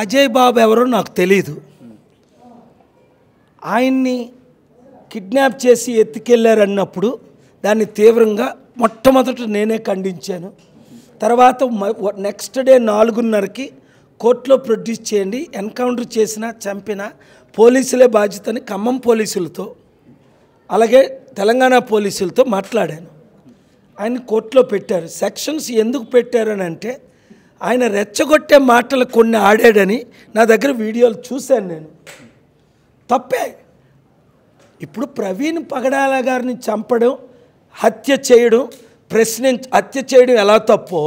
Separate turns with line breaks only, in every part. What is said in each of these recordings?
అజయ్ బాబు ఎవరో నాకు తెలీదు. ఆయన్ని కిడ్నాప్ చేసి ఎత్తుకెళ్ళారన్నప్పుడు దాన్ని తీవ్రంగా మొట్టమొదట నేనే ఖండించాను. తర్వాత నెక్స్ట్ డే 4:30కి కోర్టులో ప్రొడ్యూస్ చేయండి, ఎన్కౌంటర్ చేసినా చంపినా పోలీసులే బాధ్యతని ఖమ్మం పోలీసులతో అలాగే తెలంగాణ పోలీసులతో మాట్లాడాను. ఆయన కోర్టులో పెట్టారు. సెక్షన్స్ ఎందుకు పెట్టారని అంటే ఆయన రెచ్చగొట్టే మాటలు కొన్ని ఆడాడని నా దగ్గర వీడియోలు చూశాను నేను. తప్పే. ఇప్పుడు ప్రవీణ్ పగడాల గారిని చంపడం, హత్య చేయడం, హత్య చేయడం ఎలా తప్పో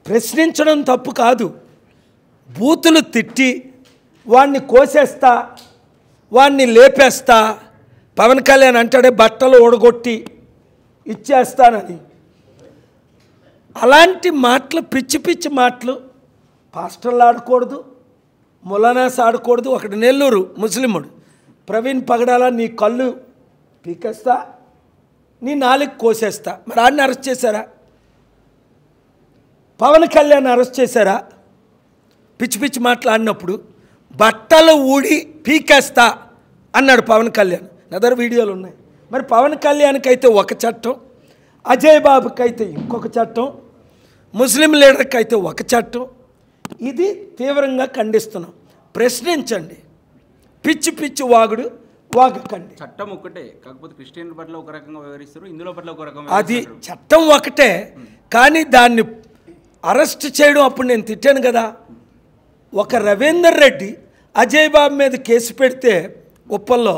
ప్రశ్నించడం తప్పు కాదు. బూతులు తిట్టి వాణ్ణి కోసేస్తా, వాణ్ణి లేపేస్తా, పవన్ కళ్యాణ్ అంటాడే బట్టలు ఓడగొట్టి ఇచ్చేస్తానని, అలాంటి మాటలు, పిచ్చి పిచ్చి మాటలు పాస్టర్లు ఆడకూడదు, మొలానాస్ ఆడకూడదు. ఒకటి నెల్లూరు ముస్లిముడు, ప్రవీణ్ పగడాల నీ కళ్ళు పీకేస్తా, నీ నాలుగు కోసేస్తా. మరి ఆడిని అరెస్ట్ చేశారా? పవన్ కళ్యాణ్ అరెస్ట్ చేశారా? పిచ్చి పిచ్చి మాట్లాడినప్పుడు బట్టలు ఊడి పీకేస్తా అన్నాడు పవన్ కళ్యాణ్. నా దగ్గర వీడియోలు ఉన్నాయి. మరి పవన్ కళ్యాణ్కి అయితే ఒక చట్టం, అజయ్ బాబుకి అయితే ఇంకొక చట్టం, ముస్లిం లీడర్కి అయితే ఒక చట్టం. ఇది తీవ్రంగా ఖండిస్తున్నాం. ప్రశ్నించండి, పిచ్చి పిచ్చి వాగుడు వాగకండి.
చట్టం ఒకటే, కాకపోతే క్రిస్టియన్ పట్ల ఒక రకంగా వ్యవహరిస్తారు, ఇందులో పట్ల ఒక రకంగా.
అది చట్టం ఒకటే, కానీ దాన్ని అరెస్ట్ చేయడం అప్పుడు నేను తిట్టాను కదా. ఒక రవీందర్ రెడ్డి అజయ్ బాబు మీద కేసు పెడితే ఉప్పల్లో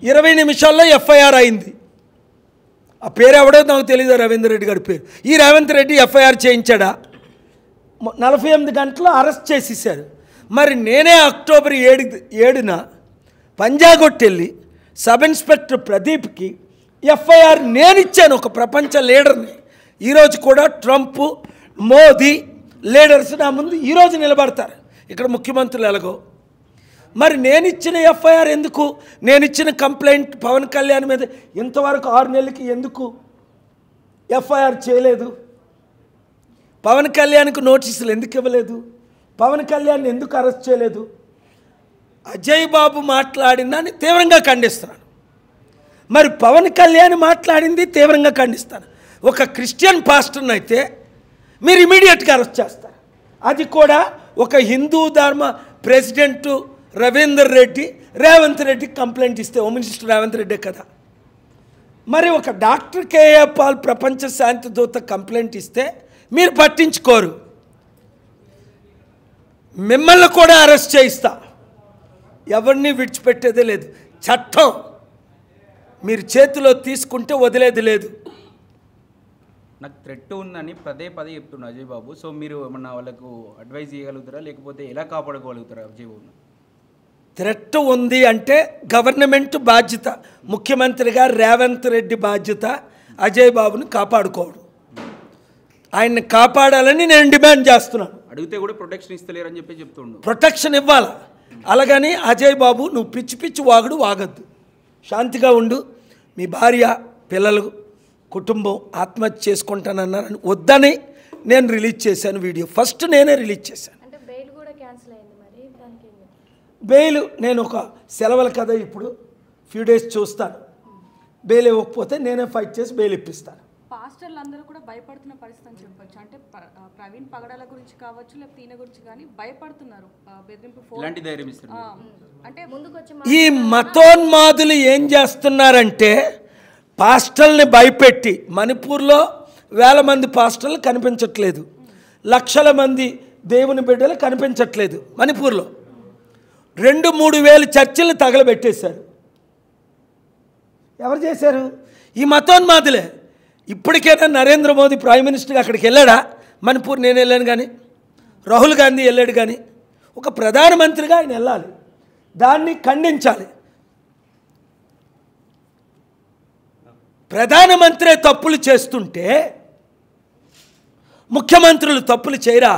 20 నిమిషాల్లో ఎఫ్ఐఆర్ అయింది. ఆ పేరు ఎవడో నాకు తెలియదు, రవీందర్ రెడ్డి గారి పేరు. ఈ రేవంత్ రెడ్డి ఎఫ్ఐఆర్ చేయించాడా? 48 గంటల్లో అరెస్ట్ చేసేసారు. మరి నేనే అక్టోబర్ 7న పంజాగొట్టెళ్ళి సబ్ ఇన్స్పెక్టర్ ప్రదీప్కి ఎఫ్ఐఆర్ నేను ఇచ్చాను, ఒక ప్రపంచ లీడర్ని. ఈరోజు కూడా ట్రంప్, మోదీ లీడర్స్ నా ముందు ఈరోజు నిలబడతారు, ఇక్కడ ముఖ్యమంత్రులు ఎలాగో. మరి నేను ఇచ్చిన ఎఫ్ఐఆర్ ఎందుకు, నేను ఇచ్చిన కంప్లైంట్ పవన్ కళ్యాణ్ మీద ఇంతవరకు 6 నెలలకి ఎందుకు ఎఫ్ఐఆర్ చేయలేదు? పవన్ కళ్యాణ్కి నోటీసులు ఎందుకు ఇవ్వలేదు? పవన్ కళ్యాణ్ ఎందుకు అరెస్ట్ చేయలేదు? అజయ్ బాబు మాట్లాడిందని తీవ్రంగా ఖండిస్తున్నాను. మరి పవన్ కళ్యాణ్ మాట్లాడింది తీవ్రంగా ఖండిస్తాను. ఒక క్రిస్టియన్ పాస్టర్ని అయితే మీరు ఇమీడియట్గా అరెస్ట్ చేస్తారు. అది కూడా ఒక హిందూ ధర్మ ప్రెసిడెంటు రవీందర్ రెడ్డి రేవంత్ రెడ్డికి కంప్లైంట్ ఇస్తే, హోమ్ మినిస్టర్ రేవంత్ రెడ్డే కదా. మరి ఒక డాక్టర్ కేఏ పాల్ ప్రపంచ శాంతి దూత కంప్లైంట్ ఇస్తే మీరు పట్టించుకోరు. మిమ్మల్ని కూడా అరెస్ట్ చేయిస్తా, ఎవరిని విడిచిపెట్టేదే లేదు. చట్టం మీరు చేతిలో తీసుకుంటే వదిలేది లేదు.
నాకు థ్రెట్ ఉందని పదే చెప్తున్నా అజయ్ బాబు. సో మీరు ఏమన్నా వాళ్ళకు అడ్వైజ్ చేయగలుగుతారా, లేకపోతే ఎలా కాపాడుకోగలుగుతారా అజయ్ బాబును?
థ్రెట్ ఉంది అంటే గవర్నమెంట్ బాధ్యత, ముఖ్యమంత్రిగా రేవంత్ రెడ్డి బాధ్యత అజయ్ బాబుని కాపాడుకోవడం. ఆయన్ని కాపాడాలని నేను డిమాండ్ చేస్తున్నాను.
అడిగితే కూడా ప్రొటెక్షన్ ఇస్తలేరని చెప్పి చెప్తుండు.
ప్రొటెక్షన్ ఇవ్వాలి. అలాగని అజయ్ బాబు నువ్వు పిచ్చి పిచ్చి వాగుడు వాగద్దు, శాంతిగా ఉండు. మీ భార్య, పిల్లలు, కుటుంబం ఆత్మహత్య చేసుకుంటానన్నారని వద్దని నేను రిలీజ్ చేశాను వీడియో. ఫస్ట్ నేనే రిలీజ్ చేశాను. బెయిల్ నేను ఒక సెలవుల కదా, ఇప్పుడు ఫ్యూ డేస్ చూస్తాను. బెయిల్ ఇవ్వకపోతే నేనే ఫైట్ చేసి బెయిల్ ఇప్పిస్తాను.
పాస్టర్లు అందరూ కూడా భయపడుతున్న పరిస్థితి అని చెప్పొచ్చు. అంటే ప్రవీణ్ పగడాల గురించి కావచ్చు, లేకపోతే ఈయన గురించి కానీ భయపడుతున్నారు. బెదిరింపు అంటే
ఈ మతోన్మాదులు ఏం చేస్తున్నారంటే పాస్టర్ని భయపెట్టి, మణిపూర్లో 1000 మంది పాస్టర్లు కనిపించట్లేదు, లక్షల మంది దేవుని బిడ్డలు కనిపించట్లేదు. మణిపూర్లో 2-3 వేలు చర్చిలు తగలబెట్టేశారు. ఎవరు చేశారు? ఈ మతోన్మాదులే. ఇప్పటికైనా నరేంద్ర మోదీ ప్రైమ్ మినిస్టర్గా అక్కడికి వెళ్ళాడా? మణిపూర్ నేను వెళ్ళాను కానీ, రాహుల్ గాంధీ వెళ్ళాడు కానీ, ఒక ప్రధానమంత్రిగా ఆయన వెళ్ళాలి, దాన్ని ఖండించాలి. ప్రధానమంత్రి తప్పులు చేస్తుంటే ముఖ్యమంత్రులు తప్పులు చేయరా?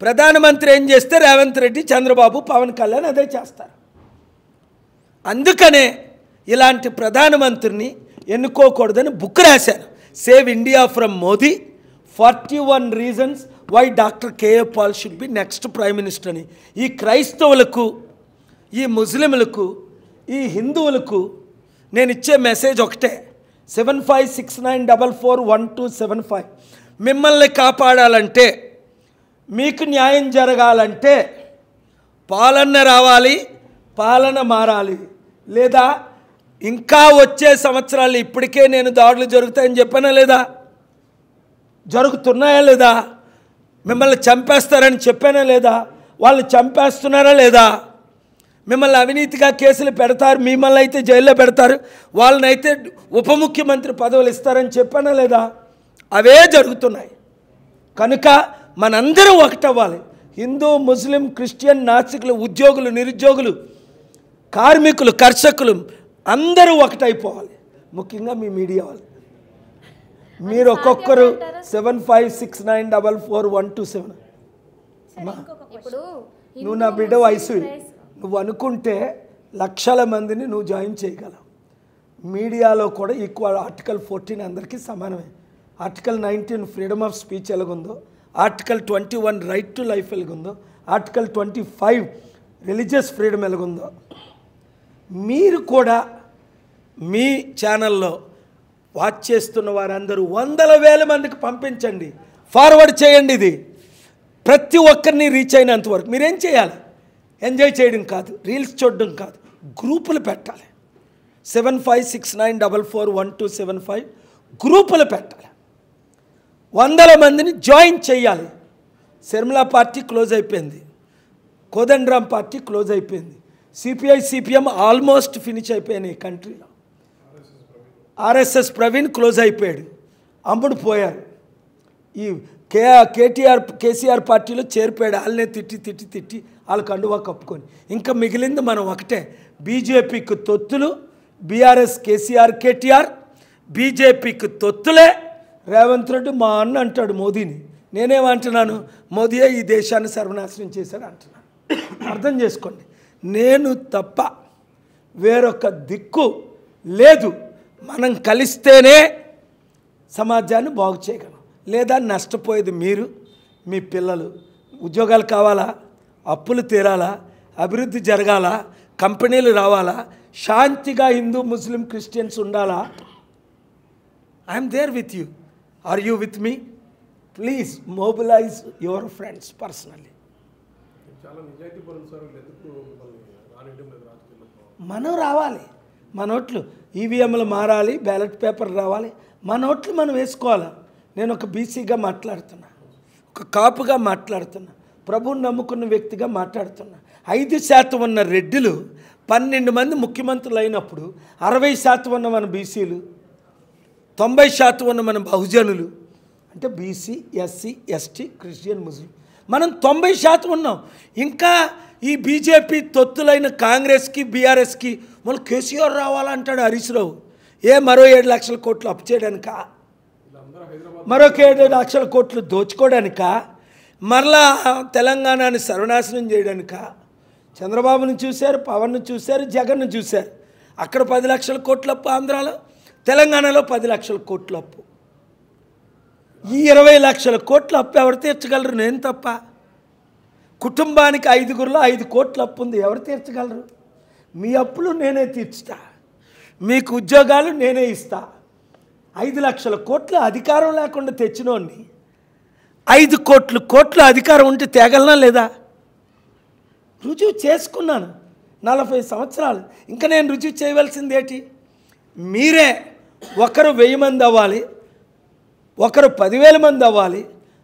ప్రధానమంత్రి ఏం చేస్తే రేవంత్ రెడ్డి, చంద్రబాబు, పవన్ కళ్యాణ్ అదే చేస్తారు. అందుకనే ఇలాంటి ప్రధానమంత్రిని ఎన్నుకోకూడదని బుక్ రాశాను, save India from Modi, 41 reasons why doctor KA Paul should be next prime minister అని. ఈ క్రైస్తవులకు, ఈ ముస్లింలకు, ఈ హిందువులకు నేను ఇచ్చే మెసేజ్ ఒకటే, 7569441275. మిమ్మల్ని కాపాడాలంటే, మీకు న్యాయం జరగాలంటే పాలన రావాలి, పాలన మారాలి. లేదా ఇంకా వచ్చే సంవత్సరాలు ఇప్పటికే నేను దాడులు జరుగుతాయని చెప్పానా లేదా? జరుగుతున్నాయా లేదా? మిమ్మల్ని చంపేస్తారని చెప్పానా లేదా? వాళ్ళు చంపేస్తున్నారా లేదా? మిమ్మల్ని అవినీతిగా కేసులు పెడతారు, మిమ్మల్ని అయితే జైల్లో పెడతారు, వాళ్ళనైతే ఉప ముఖ్యమంత్రి పదవులు ఇస్తారని చెప్పానా లేదా? అవే జరుగుతున్నాయి. కనుక మనందరం ఒకటవ్వాలి. హిందూ, ముస్లిం, క్రిస్టియన్, నాస్తికులు, ఉద్యోగులు, నిరుద్యోగులు, కార్మికులు, కర్షకులు అందరూ ఒకటైపోవాలి. ముఖ్యంగా మీ మీడియా వాళ్ళు. మీరు ఒక్కొక్కరు 7569441275.
ఇప్పుడు
నువ్వు నా బిడ్డ వయసు, నువ్వు అనుకుంటే లక్షల మందిని నువ్వు జాయిన్ చేయగలవు. మీడియాలో కూడా ఈక్వల్. ఆర్టికల్ 14 అందరికీ సమానమే. ఆర్టికల్ 19 ఫ్రీడమ్ ఆఫ్ స్పీచ్ ఎలాగుందో, ఆర్టికల్ 21 రైట్ టు లైఫ్ ఎలాగుందో, ఆర్టికల్ 25 రిలీజియస్ ఫ్రీడమ్ ఎలాగుందో, మీరు కూడా మీ ఛానల్లో వాచ్ చేస్తున్న వారందరూ 100,000 మందికి పంపించండి, ఫార్వర్డ్ చేయండి. ఇది ప్రతి ఒక్కరిని రీచ్ అయినంత వరకు మీరేం చేయాలి? ఎంజాయ్ చేయడం కాదు, రీల్స్ చూడడం కాదు, గ్రూపులు పెట్టాలి. 7569441275 గ్రూపులు పెట్టాలి. 100 మందిని జాయిన్ చేయాలి. శర్మిలా పార్టీ క్లోజ్ అయిపోయింది, కోదండరాం పార్టీ క్లోజ్ అయిపోయింది, సిపిఐ సిపిఎం ఆల్మోస్ట్ ఫినిష్ అయిపోయినాయి కంట్రీలో. ఆర్ఎస్ఎస్ ప్రవీణ్ క్లోజ్ అయిపోయాడు, అమ్ముడు పోయారు. ఈ కేసీఆర్ పార్టీలో చేరిపోయాడు, వాళ్ళనే తిట్టి వాళ్ళ కండువా కప్పుకొని. ఇంకా మిగిలింది మనం ఒకటే, బీజేపీకి తొత్తులు, బీఆర్ఎస్ కేసీఆర్ కేటీఆర్, బీజేపీకి తొత్తులే. రేవంత్ రెడ్డి మా అన్న అంటాడు మోదీని, నేనేమంటున్నాను? మోదీయే ఈ దేశాన్ని సర్వనాశనం చేశాడు అంటున్నాను. అర్థం చేసుకోండి. నేను తప్ప వేరొక దిక్కు లేదు. మనం కలిస్తేనే సమాజాన్ని బాగు చేయగలం. లేదా నష్టపోయేది మీరు, మీ పిల్లలు. ఉద్యోగాలు కావాలా, అప్పులు తీరాలా, అభివృద్ధి జరగాలా, కంపెనీలు రావాలా, శాంతిగా హిందూ, ముస్లిం, క్రిస్టియన్స్ ఉండాలా? I'm there with you. Are you with me? Please mobilise your friends personally. మనం రావాలి, మన ఓట్లు ఈవీఎంలు మారాలి, బ్యాలెట్ పేపర్ రావాలి, మన ఓట్లు మనం వేసుకోవాలి. నేను ఒక బీసీగా మాట్లాడుతున్నా, ఒక కాపుగా మాట్లాడుతున్నా, ప్రభువుని నమ్ముకున్న వ్యక్తిగా మాట్లాడుతున్నా. 5% ఉన్న రెడ్డిలు 12 మంది ముఖ్యమంత్రులు అయినప్పుడు 60% ఉన్న మన బీసీలు, 90% ఉన్న మన బహుజనులు, అంటే బీసీ, ఎస్సీ, ఎస్టీ, క్రిస్టియన్, ముస్లిం, మనం 90% ఉన్నాం. ఇంకా ఈ బీజేపీ తొత్తులైన కాంగ్రెస్కి, బీఆర్ఎస్కి మళ్ళీ కేసీఆర్ రావాలంటాడు హరీష్ రావు. మరో 7 లక్షల కోట్లు అప్పు చేయడానికా? మరొక 7 లక్షల కోట్లు దోచుకోవడానికా? మరలా తెలంగాణని సర్వనాశనం చేయడానికా? చంద్రబాబుని చూశారు, పవన్ను చూశారు, జగన్ను చూశారు. అక్కడ 10 లక్షల కోట్ల అప్పు ఆంధ్రాలో, తెలంగాణలో 10 లక్షల కోట్ల అప్పు. ఈ 20 లక్షల కోట్ల అప్పు ఎవరు తీర్చగలరు? నేను తప్ప. కుటుంబానికి 5గురిలో 5 కోట్ల అప్పు ఉంది, ఎవరు తీర్చగలరు? మీ అప్పులు నేనే తీర్చుతా, మీకు ఉద్యోగాలు నేనే ఇస్తా. 5 లక్షల కోట్ల అధికారం లేకుండా తెచ్చినోడిని 5 కోట్ల అధికారం ఉంటే తేగలనా లేదా? రుజువు చేసుకున్నాను 40 సంవత్సరాలు. ఇంకా నేను రుజువు చేయవలసింది ఏంటి? మీరే ఒకరు 1000 మంది అవ్వాలి, ఒకరు 10,000 మంది అవ్వాలి,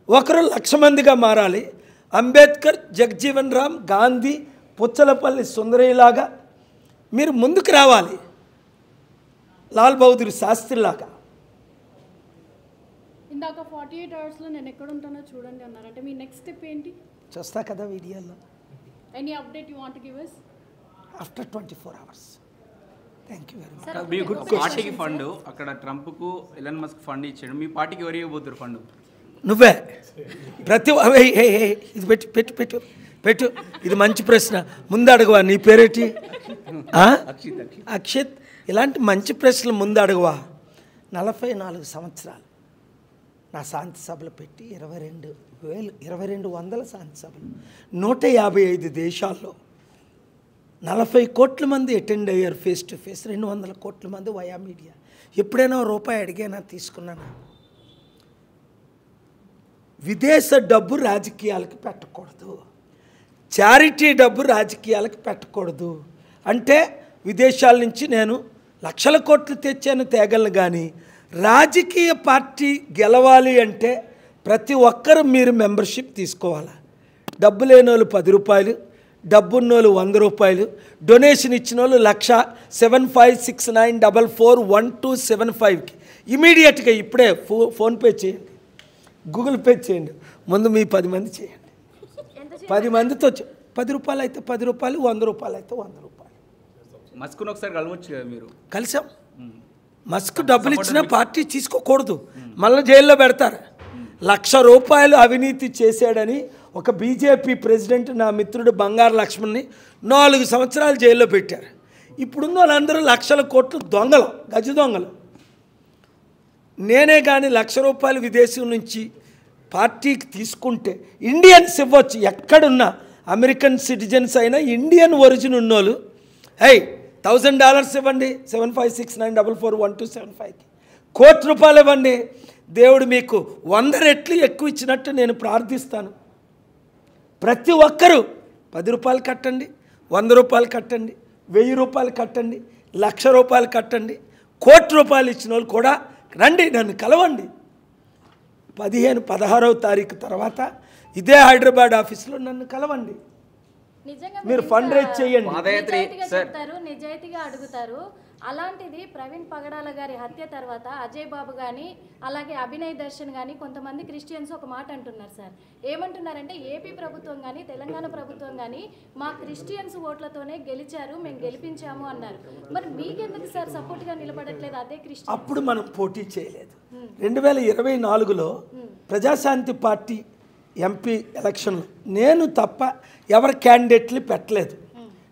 ఒకరు 1,00,000 మందిగా మారాలి. అంబేద్కర్, జగజీవన్ రామ్, గాంధీ, పుచ్చలపల్లి సుందరయ్యలాగా మీరు ముందుకు రావాలి, లాల్ బహదూర్ శాస్త్రిలాగా.
ఇందాక 48 అవర్స్లో నేను ఎక్కడ ఉంటానో చూడండి అన్నారు, అంటే మీ నెక్స్ట్ స్టెప్ ఏంటి?
చూస్తా కదా వీడియోలో.
Any update you want give us
after 24 hours. Thank you very much.
మీకు పార్టీకి ఫండ్, అక్కడ ట్రంప్కు ఎలన్ మస్క్ ఫండ్ ఇచ్చాడు, మీ పార్టీకి ఎవరు ఇవ్వబోతున్నారు ఫండ్?
నువ్వే. ప్రతి ఇది పెట్టు పెట్టు పెట్టు పెట్టు. ఇది మంచి ప్రశ్న, ముందు అడగవా? నీ పేరేటి? అక్షిత్. ఇలాంటి మంచి ప్రశ్నలు ముందు అడగవా? 44 సంవత్సరాలు నా శాంతి సభలు పెట్టి 22 2200 శాంతి సభలు 155 దేశాల్లో 40 కోట్ల మంది అటెండ్ అయ్యారు ఫేస్ టు ఫేస్, 200 కోట్ల మంది వయా మీడియా. ఎప్పుడైనా రూపాయి అడిగానా, తీసుకున్నానా? విదేశ డబ్బు రాజకీయాలకు పెట్టకూడదు, చారిటీ డబ్బు రాజకీయాలకు పెట్టకూడదు. అంటే విదేశాల నుంచి నేను లక్షల కోట్లు తెచ్చాను తేగలను, కానీ రాజకీయ పార్టీ గెలవాలి అంటే ప్రతి ఒక్కరు మీరు మెంబర్షిప్ తీసుకోవాలి. డబ్బు లేని వాళ్ళు 10 రూపాయలు, డబ్బున్న వాళ్ళు 100 రూపాయలు, డొనేషన్ ఇచ్చిన వాళ్ళు 1,7569441275కి ఇమీడియట్గా ఇప్పుడే ఫోన్పే చేయండి, గూగుల్ పే చేయండి. ముందు మీ 10 మంది చేయండి. 10 మందితో 10 రూపాయలు అయితే 10 రూపాయలు, 100 రూపాయలు అయితే 100 రూపాయలు.
మస్కును ఒకసారి కలవచ్చు కదా మీరు.
కలిసాం. మస్క్ డబ్బులు ఇచ్చినా పార్టీ తీసుకోకూడదు, మళ్ళీ జైల్లో పెడతారు. 1,00,000 రూపాయలు అవినీతి చేశాడని ఒక బీజేపీ ప్రెసిడెంట్ నా మిత్రుడు బంగారు లక్ష్మణ్ని 4 సంవత్సరాలు జైల్లో పెట్టారు. ఇప్పుడున్న వాళ్ళందరూ లక్షల కోట్లు దొంగలు, గజ దొంగలు. నేనే కానీ 1,00,000 రూపాయలు విదేశం నుంచి పార్టీకి తీసుకుంటే ఇండియన్స్ ఇవ్వచ్చు, ఎక్కడున్నా అమెరికన్ సిటిజన్స్ అయినా ఇండియన్ ఒరిజిన్ ఉన్నోళ్ళు $1,000 ఇవ్వండి, 7569441275కి. ₹1,00,00,000 ఇవ్వండి, దేవుడు మీకు 100 రెట్లు ఎక్కువ ఇచ్చినట్టు నేను ప్రార్థిస్తాను. ప్రతి ఒక్కరూ 10 రూపాయలు కట్టండి, 100 రూపాయలు కట్టండి, 1000 రూపాయలు కట్టండి, 1,00,000 రూపాయలు కట్టండి. ₹1,00,00,000 ఇచ్చిన వాళ్ళు కూడా రండి, నన్ను కలవండి. 15-16వ తారీఖు తర్వాత ఇదే హైదరాబాద్ ఆఫీస్లో నన్ను కలవండి. మీరు ఫండ్ రైజ్ చేయండి.
నిజాయితీగా అడుగుతారు. అలాంటిది ప్రవీణ్ పగడాల గారి హత్య తర్వాత అజయ్ బాబు కానీ అలాగే అభినయ్ దర్శన్ కానీ కొంతమంది క్రిస్టియన్స్ ఒక మాట అంటున్నారు సార్. ఏమంటున్నారంటే ఏపీ ప్రభుత్వం కానీ తెలంగాణ ప్రభుత్వం కానీ మా క్రిస్టియన్స్ ఓట్లతోనే గెలిచారు, మేము గెలిపించాము అన్నారు. మరి మీకెందుకు సార్ సపోర్ట్గా నిలబడట్లేదు అదే క్రిస్టియన్?
అప్పుడు మనం పోటీ చేయలేదు. 2024లో ప్రజాశాంతి పార్టీ ఎంపీ ఎలక్షన్లో నేను తప్ప ఎవరి క్యాండిడేట్లు పెట్టలేదు.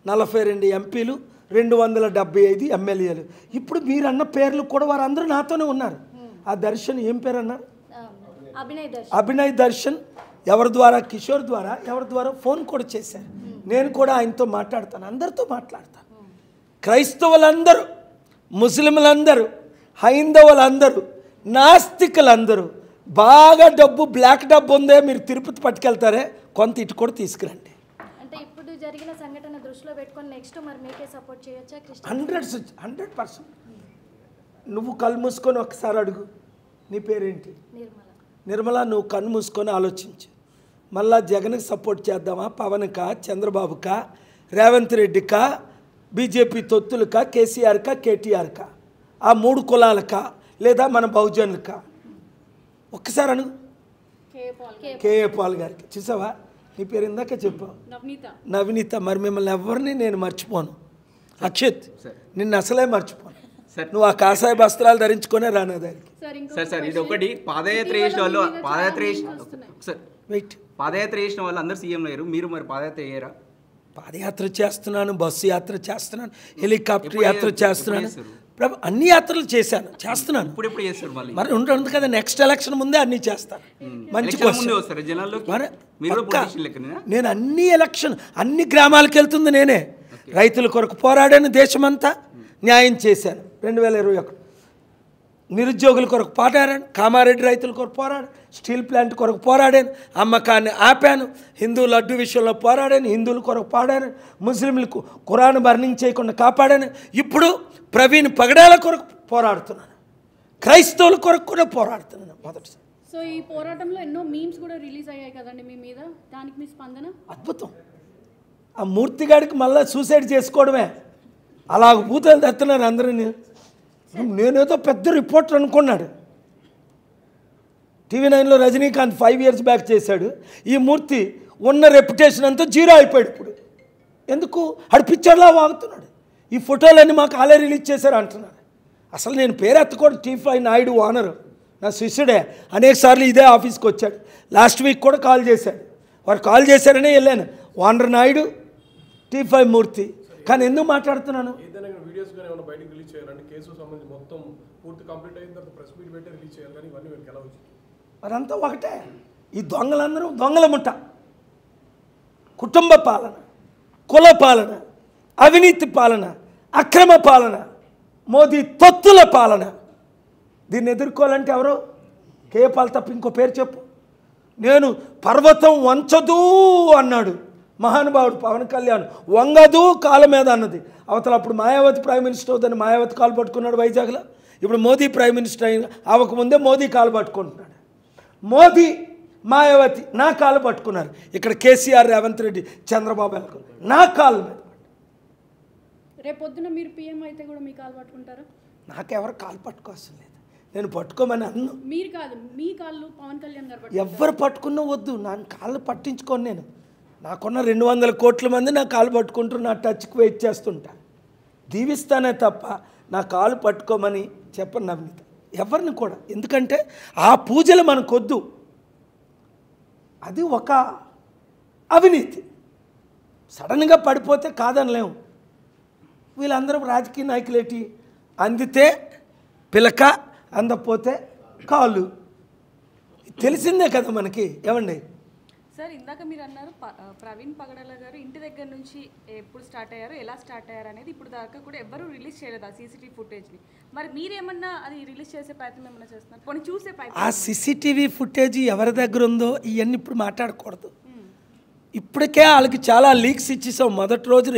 42 ఎంపీలు, 275 ఎమ్మెల్యేలు. ఇప్పుడు మీరన్న పేర్లు కూడా వారందరూ నాతోనే ఉన్నారు. ఆ దర్శన్ ఏం పేరు అన్నారు? అభినయ్ దర్శన్. ఎవరి ద్వారా? కిషోర్ ద్వారా. ఎవరి ద్వారా? ఫోన్ కూడా చేశారు. నేను కూడా ఆయనతో మాట్లాడతాను, అందరితో మాట్లాడతాను. క్రైస్తవులందరూ, ముస్లింలందరూ, హైందవులందరూ, నాస్తికులందరూ బాగా డబ్బు, బ్లాక్ డబ్బు ఉందే, మీరు తిరుపతి పట్టుకెళ్తారే, కొంత ఇటు కూడా తీసుకురండి.
అంటే ఇప్పుడు జరిగిన సంఘటన దృష్టిలో పెట్టుకొని నెక్స్ట్ మరి మీకే సపోర్ట్ చేయొచ్చా?
100%. నువ్వు కళ్ళు మూసుకొని ఒకసారి అడుగు, నీ పేరేంటి? నిర్మల. నువ్వు కన్ను మూసుకొని ఆలోచించు. మళ్ళా జగన్కి సపోర్ట్ చేద్దామా, పవన్కా, చంద్రబాబుకా, రేవంత్ రెడ్డికా, బీజేపీ తొత్తులకా, కేసీఆర్కా, కేటీఆర్కా, ఆ 3 కులాలకా, లేదా మన బహుజనులకా? ఒక్కసారి అను. కేఏ పాల్ గారికి. చూసావా, నీ పేరు ఇందాక చెప్పావు, నవనీత. మరి మిమ్మల్ని ఎవరిని నేను మర్చిపోను. అక్షిత్, నిన్ను అసలే మర్చిపోను. నువ్వు ఆ కాషాయ వస్త్రాలు ధరించుకునే రానా దానికి.
సార్ ఇది ఒకటి, పాదయాత్ర చేసిన వాళ్ళు పాదయాత్ర చేసిన వాళ్ళు అందరూ సీఎంలు అయ్యారు, మీరు మరి పాదయాత్ర అయ్యారా?
పాదయాత్ర చేస్తున్నాను, బస్సు యాత్ర చేస్తున్నాను, హెలికాప్టర్ యాత్ర చేస్తున్నాను, అన్ని యాత్రలు చేస్తున్నాను.
ఇప్పుడు చేస్తారు
మరి ఉంటుంది కదా, నెక్స్ట్ ఎలక్షన్ ముందే అన్నీ చేస్తాను. మంచి నేను అన్ని ఎలక్షన్, అన్ని గ్రామాలకు వెళ్తుంది నేనే. రైతుల కొరకు పోరాడాను, దేశమంతా న్యాయం చేశాను. 2021 నిరుద్యోగుల కొరకు పోరాడాను, కామారెడ్డి రైతుల కొరకు పోరాడాను, స్టీల్ ప్లాంట్ కొరకు పోరాడాను, అమ్మకాన్ని ఆపాను, హిందూ లడ్డు విషయంలో పోరాడాను, హిందువుల కొరకు పోరాడాను, ముస్లింలకు ఖురాన్ బర్నింగ్ చేయకుండా కాపాడాను. ఇప్పుడు ప్రవీణ్ పగడాల కొరకు పోరాడుతున్నాను, క్రైస్తవుల కొరకు కూడా పోరాడుతున్నాను మొదటిసారి.
సో ఈ పోరాటంలో ఎన్నో మీమ్స్ కూడా రిలీజ్ అయ్యాయి కదండి మీ మీద, దానికి మీ స్పందన?
అద్భుతం. ఆ మూర్తిగాడికి మళ్ళీ సూసైడ్ చేసుకోవడమే, అలాగ భూతాలు తెస్తున్నారు అందరినీ. నేనేదో పెద్ద రిపోర్టర్ అనుకున్నాడు. TV9లో రజనీకాంత్ 5 years బ్యాక్ చేశాడు. ఈ మూర్తి ఉన్న రెప్యుటేషన్ అంతా జీరో అయిపోయాడు. ఇప్పుడు ఎందుకు? ఆడు పిక్చర్లా వాగుతున్నాడు. ఈ ఫోటోలన్నీ మాకు ఆలే రిలీజ్ చేశారు అంటున్నాడు. అసలు నేను పేరు ఎత్తకూడదు. T5 నాయుడు ఓనరు, నా శిష్యుడే. అనేక సార్లు ఇదే ఆఫీస్కి వచ్చాడు. లాస్ట్ వీక్ కూడా కాల్ చేశాడు. వారు కాల్ చేశారనే వెళ్ళాను. ఓనర్ నాయుడు, T5 మూర్తి. కానీ ఎందుకు మాట్లాడుతున్నాను? మరంతా ఒకటే. ఈ దొంగలందరూ దొంగల ముఠ, కుటుంబ పాలన, కుల పాలన, అవినీతి పాలన, అక్రమ పాలన, మోదీ తొత్తుల పాలన. దీన్ని ఎదుర్కోవాలంటే ఎవరు? కేపాల్ తప్ప ఇంకో పేరు చెప్పు. నేను పర్వతం వంచదు అన్నాడు మహానుభావుడు పవన్ కళ్యాణ్. వంగదు కాళ్ళ మీద అన్నది. అవతల అప్పుడు మాయావతి ప్రైమ్ మినిస్టర్ అవుతుందని మాయావతి కాలు పట్టుకున్నాడు వైజాగ్లో. ఇప్పుడు మోదీ ప్రైమ్ మినిస్టర్ అయిన అవ్వకముందే మోదీ కాలు పట్టుకుంటున్నాడు. మోదీ మాయావతి నా కాలు పట్టుకున్నారు. ఇక్కడ కేసీఆర్, రేవంత్ రెడ్డి, చంద్రబాబు నా కాళ్ళ మీద.
రేపొద్దున మీరు పీఎం అయితే కూడా మీ కాలు పట్టుకుంటారా?
నాకెవరు కాలు పట్టుకోవాల్సిన లేదు. నేను పట్టుకోమని అన్ను.
మీరు కాదు, మీ కాళ్ళు పవన్ కళ్యాణ్ గారు
ఎవరు పట్టుకున్నా వద్దు, నా కాళ్ళు పట్టించుకోను. నేను నాకున్న 200 కోట్ల మంది నా కాలు పట్టుకుంటూ నా టచ్కి వెయిట్ చేస్తుంటా. దీవిస్తానే తప్ప నా కాలు పట్టుకోమని చెప్పను నవనీత ఎవరిని కూడా. ఎందుకంటే ఆ పూజలు మనకొద్దు. అది ఒక అవినీతి. సడన్గా పడిపోతే కాదనలేము. వీళ్ళందరూ రాజకీయ నాయకులేటి, అందితే పిలక, అందపోతే కాళ్ళు. తెలిసిందే కదా మనకి. ఏమండి
సార్, ఇందాక మీరు అన్నారు ప్రవీణ్ పగడాల గారు ఇంటి దగ్గర నుంచి ఎప్పుడు స్టార్ట్ అయ్యారు, ఎలా స్టార్ట్ అయ్యారు అనేది ఇప్పుడు దాకా కూడా ఎవ్వరూ రిలీజ్ చేయలేదు ఆ సీసీటీవీ ఫుటేజ్ని. మరి మీరేమన్నా అది రిలీజ్ చేసే ప్రయత్నం ఏమన్నా చేస్తున్నారు? కొన్ని చూసే ప్రయత్నం.
ఆ సీసీటీవీ ఫుటేజ్ ఎవరి దగ్గర ఉందో ఇవన్నీ ఇప్పుడు మాట్లాడకూడదు. ఇప్పటికే వాళ్ళకి చాలా లీక్స్ ఇచ్చేసాం. మొదటి రోజు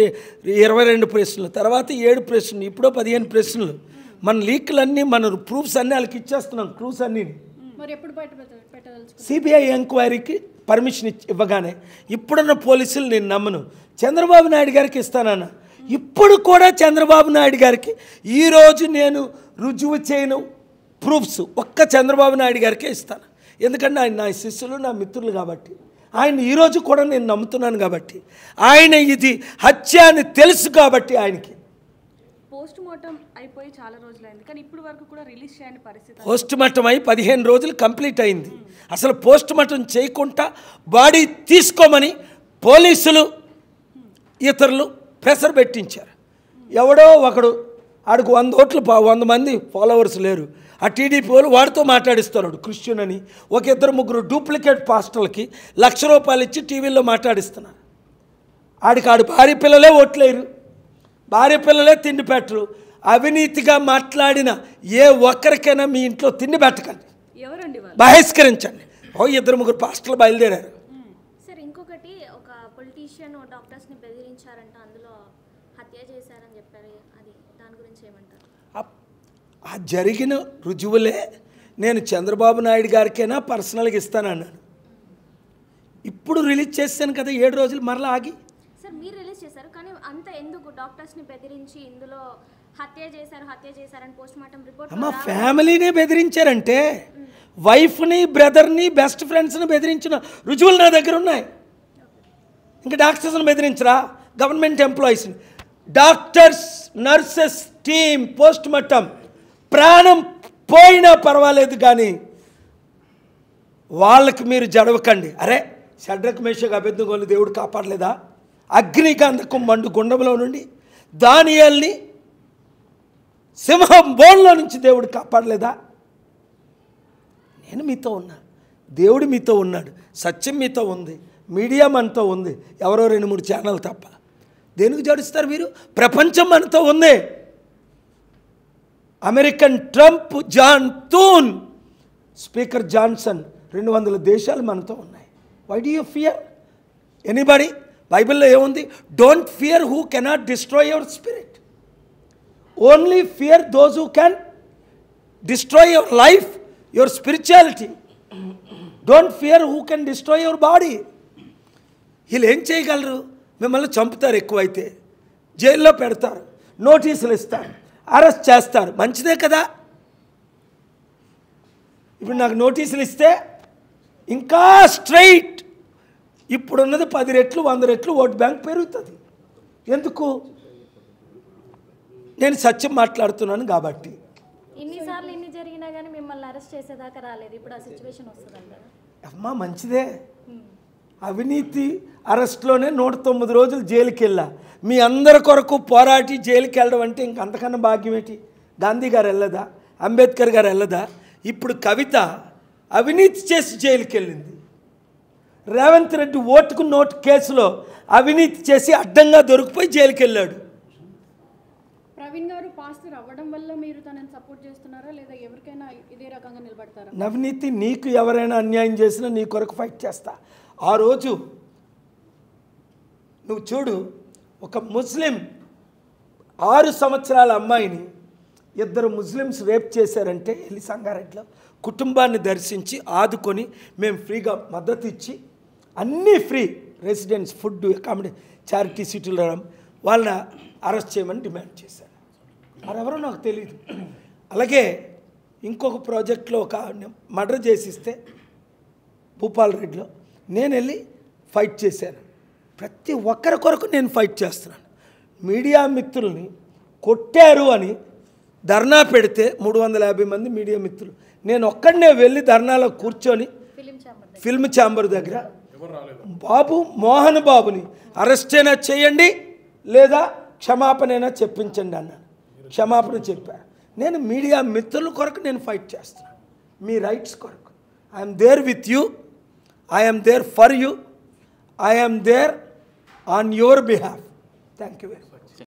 22 ప్రశ్నలు, తర్వాత 7 ప్రశ్నలు, ఇప్పుడు 15 ప్రశ్నలు. మన లీక్లన్నీ, మన ప్రూఫ్స్ అన్నీ వాళ్ళకి ఇచ్చేస్తున్నాం, క్లూస్ అన్నీ.
మరి ఎప్పుడు బయట పెట్టదలుచుకున్నారు?
సిబిఐ ఎంక్వైరీకి పర్మిషన్ ఇవ్వగానే. ఇప్పుడున్న పోలీసులు నేను నమ్మను. చంద్రబాబు నాయుడు గారికి ఇస్తానన్నా. ఇప్పుడు కూడా చంద్రబాబు నాయుడు గారికి ఈరోజు నేను రుజువు చేయను ప్రూఫ్స్ ఒక్క చంద్రబాబు నాయుడు గారికే ఇస్తాను. ఎందుకంటే ఆయన నా శిష్యులు, నా మిత్రులు కాబట్టి. ఆయన ఈరోజు కూడా నేను నమ్ముతున్నాను కాబట్టి. ఆయన ఇది హత్య అని తెలుసు కాబట్టి ఆయనకి.
పోస్ట్ మార్టం అయిపోయి చాలా రోజులైంది, కానీ ఇప్పుడు వరకు కూడా రిలీజ్ చేయని పరిస్థితి.
పోస్ట్ మార్టం అయి 15 రోజులు కంప్లీట్ అయింది. అసలు పోస్ట్ మార్టం చేయకుండా బాడీ తీసుకోమని పోలీసులు, ఇతరులు ప్రెషర్ పెట్టించారు. ఎవడో ఒకడు, ఆడికి 100 ఓట్లు 100 మంది ఫాలోవర్స్ లేరు. ఆ టీడీపీ వాళ్ళు వాడితో మాట్లాడిస్తున్నాడు క్రిస్టియన్ అని. ఒక 2-3 డూప్లికేట్ పాస్టర్లకి ₹1,00,000 ఇచ్చి టీవీల్లో మాట్లాడిస్తున్నారు. ఆడికి భార్య పిల్లలే ఓట్లేరు, భార్య పిల్లలే తిండి పెట్టరు. అవినీతిగా మాట్లాడిన ఏ ఒక్కరికైనా మీ ఇంట్లో తిండి పెట్టకండి,
ఎవరండి వాళ్ళు?
బహిష్కరించండి. 2-3 పాస్టర్లు బయలుదేరారు.
సార్, ఇంకొకటి, ఒక పొలిటీషియన్ డాక్టర్స్ని బెదిరించారంట, అందులో హత్య చేశారని చెప్పారు. అది దాని గురించి ఏమంటారు?
ఆ జరిగిన రుజువులే నేను చంద్రబాబు నాయుడు గారికైనా పర్సనల్గా ఇస్తానన్నాను. ఇప్పుడు రిలీజ్ చేశాను కదా 7 రోజులు మరలా ఆగి.
సార్, మీరు రిలీజ్ చేశారు, కానీ అంత ఎందుకు డాక్టర్స్ని బెదిరించి ఇందులో హత్య చేశారని పోస్ట్ మార్టం రిపోర్ట్?
అమ్మ, ఫ్యామిలీనే బెదిరించారంటే, వైఫ్ని, బ్రదర్ని, బెస్ట్ ఫ్రెండ్స్ని బెదిరించిన రుజువులు నా దగ్గర ఉన్నాయి. ఇంకా డాక్టర్స్ని బెదిరించరా? గవర్నమెంట్ ఎంప్లాయీస్ని, doctors, nurses team post mortem ప్రాణం పోయినా పర్వాలేదు, కానీ వాళ్ళకి మీరు జడవకండి. అరే, షడ్రక్ మేషక్ అబేద్నెగోను దేవుడు కాపాడలేదా? అగ్నిగంధకం మండు గుండంలో నుండి దానియేలుని సింహం బోన్లో నుంచి దేవుడు కాపాడలేదా? నేను మీతో ఉన్నా, దేవుడు మీతో ఉన్నాడు, సత్యం మీతో ఉంది, మీడియా మనతో ఉంది. ఎవరో 2-3 ఛానల్ తప్ప. దేనికి జడుస్తారు మీరు? ప్రపంచం మనతో ఉంది. American Trump, John Thune, speaker Johnson, 200 దేశాలు మనతో ఉన్నాయి. Why do you fear anybody? బైబిల్లో ఏముంది? Don't fear who cannot destroy your spirit, only fear those who can destroy your life, your spirituality. Don't fear who can destroy your body. వీళ్ళు ఏం చేయగలరు? మిమ్మల్ని చంపుతారు, ఎక్కువైతే జైల్లో పెడతారు, నోటీసులు ఇస్తారు, అరెస్ట్ చేస్తారు. మంచిదే కదా. ఇప్పుడు నాకు నోటీసులు ఇస్తే ఇంకా స్ట్రైట్ ఇప్పుడున్నది 10 రెట్లు 100 రెట్లు ఓట్ బ్యాంక్ పెరుగుతుంది. ఎందుకు? నేను సత్యం మాట్లాడుతున్నాను కాబట్టి.
ఇన్నిసార్లు ఇన్ని జరిగినా కానీ మిమ్మల్ని అరెస్ట్ చేసేదాకా రాలేదు. ఇప్పుడు ఆ సిచ్యువేషన్ వస్తుందంటారా?
అమ్మా, మంచిదే. అవినీతి అరెస్ట్లోనే 109 రోజులు జైలుకి వెళ్ళా. మీ అందరి కొరకు పోరాటి జైలుకి వెళ్ళడం అంటే ఇంకంతకన్నా భాగ్యం ఏంటి? గాంధీ గారు వెళ్ళదా? అంబేద్కర్ గారు వెళ్ళదా? ఇప్పుడు కవిత అవినీతి చేసి జైలుకి వెళ్ళింది. రేవంత్ రెడ్డి ఓటుకు నోటు కేసులో అవినీతి చేసి అడ్డంగా దొరికిపోయి జైలుకి వెళ్ళాడు.
ప్రవీణ్ గారు పాస్టర్ అవ్వడం వల్ల మీరు తనని సపోర్ట్ చేస్తున్నారా లేదా ఎవరికైనా ఇదే రకంగా నిలబడతారా?
నవనీతి, నీకు ఎవరైనా అన్యాయం చేసినా నీ కొరకు ఫైట్ చేస్తా. ఆ రోజు నువ్వు చూడు, ఒక ముస్లిం 6 సంవత్సరాల అమ్మాయిని 2 ముస్లిమ్స్ రేప్ చేశారంటే వెళ్ళి సంగారెడ్డిలో కుటుంబాన్ని దర్శించి ఆదుకొని మేము ఫ్రీగా మద్దతు ఇచ్చి అన్నీ free, residence, food, accommodation, charity సీట్లు రావడం, వాళ్ళని అరెస్ట్ చేయమని డిమాండ్ చేశాను. మరెవరో నాకు తెలియదు. అలాగే ఇంకొక ప్రాజెక్ట్లో ఒక మర్డర్ చేసిస్తే భూపాలరెడ్డిలో నేను వెళ్ళి ఫైట్ చేశాను. ప్రతి ఒక్కరి కొరకు నేను ఫైట్ చేస్తున్నాను. మీడియా మిత్రుల్ని కొట్టారు అని ధర్నా పెడితే 350 మంది మీడియా మిత్రులు, నేను ఒక్కడనే వెళ్ళి ధర్నాలో కూర్చొని ఫిల్మ్ ఛాంబర్ దగ్గర బాబు మోహన్ బాబుని అరెస్ట్ అయినా చేయండి లేదా క్షమాపణైనా చెప్పించండి అన్నాను. క్షమాపణ చెప్పా. నేను మీడియా మిత్రుల కొరకు నేను ఫైట్ చేస్తున్నాను, మీ రైట్స్ కొరకు. I'm there with you, I'm there for you, I'm there on your behalf. Thank you very much.